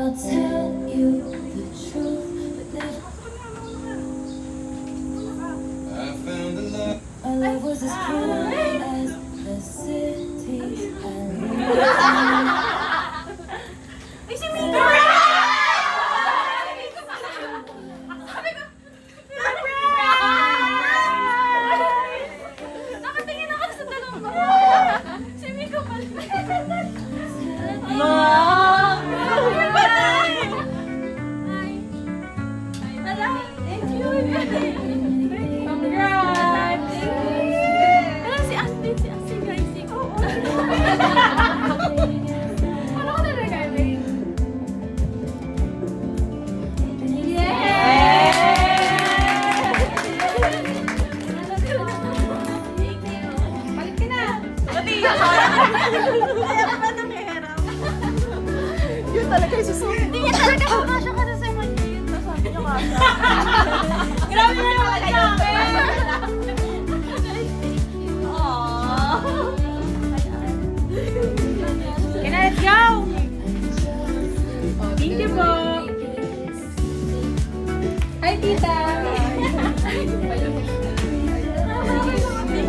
I'll tell you the truth, but never. I found a love. Our love was as pure as the cities I live. Ay, si Mika! Nakatingin ako sa dalawang ko. Si Mika pala. Thank you. Congrats. Si Ashley guys. Ano ko talaga gagawin? Balik ka na! Pati! Kaya pa na may harap. Yun talaga yung susunod. Hindi niya talaga makasya ka sa Simon niya yun. Sabi niya kasya. Grabe na naman kayo! Okay na, let's go! Thank you po! Hi, tita!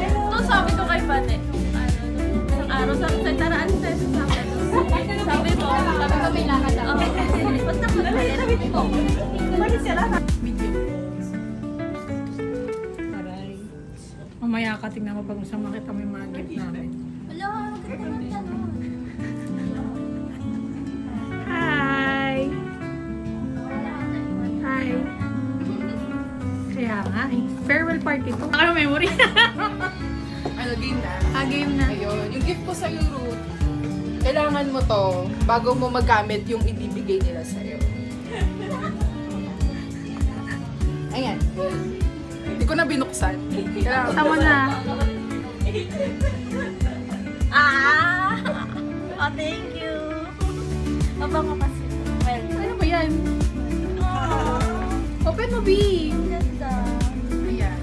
Ito sabi ko kay Pate. Isang araw sabi sa taraan sa sabi mo, may lakad ako. Basta ko na sabi ko. Bakit sila? Mamaya ka, tingnan mo pag usang makita mo yung mga gift namin. Hello, maganda naman tanong. Hi! Hi! Kaya nga eh. Farewell party to. Ano memory? Ano, game na? Game na. Ayun. Yung gift ko sa'yo, Ruth, kailangan mo to bago mo magamit yung ibibigay nila sa'yo. Ayan. Hindi ko na binuksan. Tama na. Oh, thank you. Mabango kasi. Well, Ano ba yan? open mo, B. Ganda. Ayan.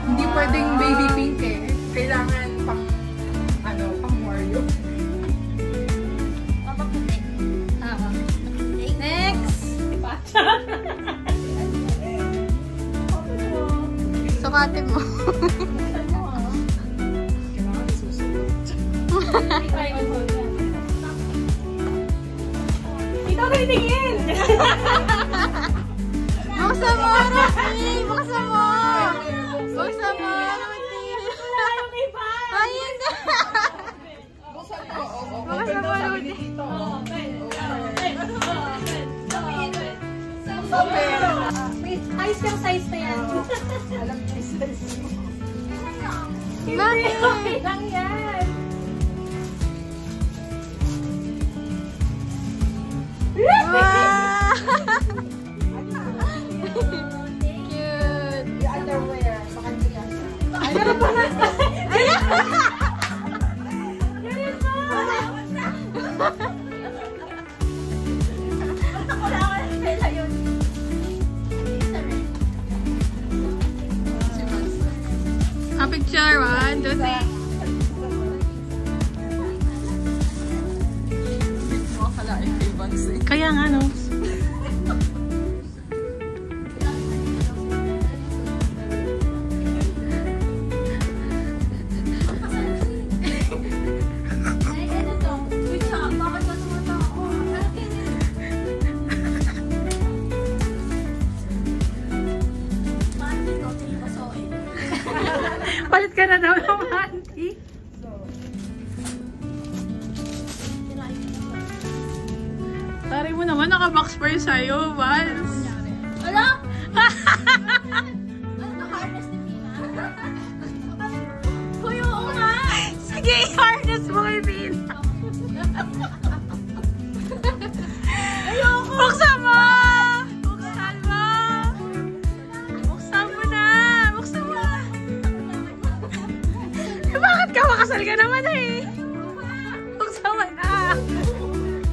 Hindi pwedeng baby pink eh. Kailangan pang, pang Mario. Mapaputi. Next. Sukatin mo. Kailangan isusunod. Ito ka itingin. Buksan mo, Rafi! Buksan mo! Buksan mo! Ayun na! Buksan mo. Buksan mo, Rudy. Ayos yung size na yan. Alam niyo yung size mo. Bakit? Okay lang yan. Wow! Cute. Yung underwear. Baka hindi yan. Meron pa nga. A picture, 1, 2, 3. Makakalain kay Vance eh. Kaya nga, no? Palit ka na daw ng auntie. Tari mo naman, naka-box pa yun sa'yo, Vance. Wala? Ano harness ni Pina? Kuya, oo nga. Sige, i-harness mo kay Pina. Ayoko. Buksan mo! Buksan mo! Buksan mo na! Buksan mo! Bakit ka? Makasal ka naman eh! Buksan mo na!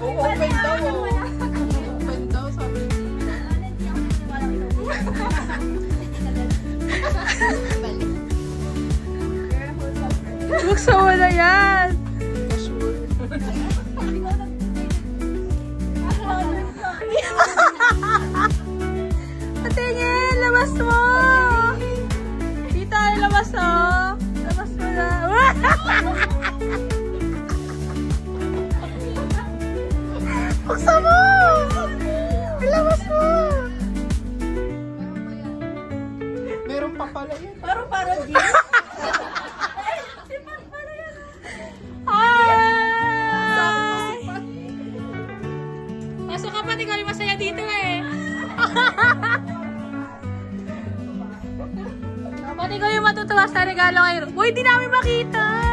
Open daw. Open daw, sabi niya. Buksan mo na yan! Patingin! Labas mo! Tita, labas mo! Labas mo na! Buksan mo! Ilabas mo! Meron pa pala yun. Parang di. Hi! Pasok ka pa, tingnan mo masaya dito eh. Pati ko yung matutuwa sa regalo ngayon. Uy, di namin makita!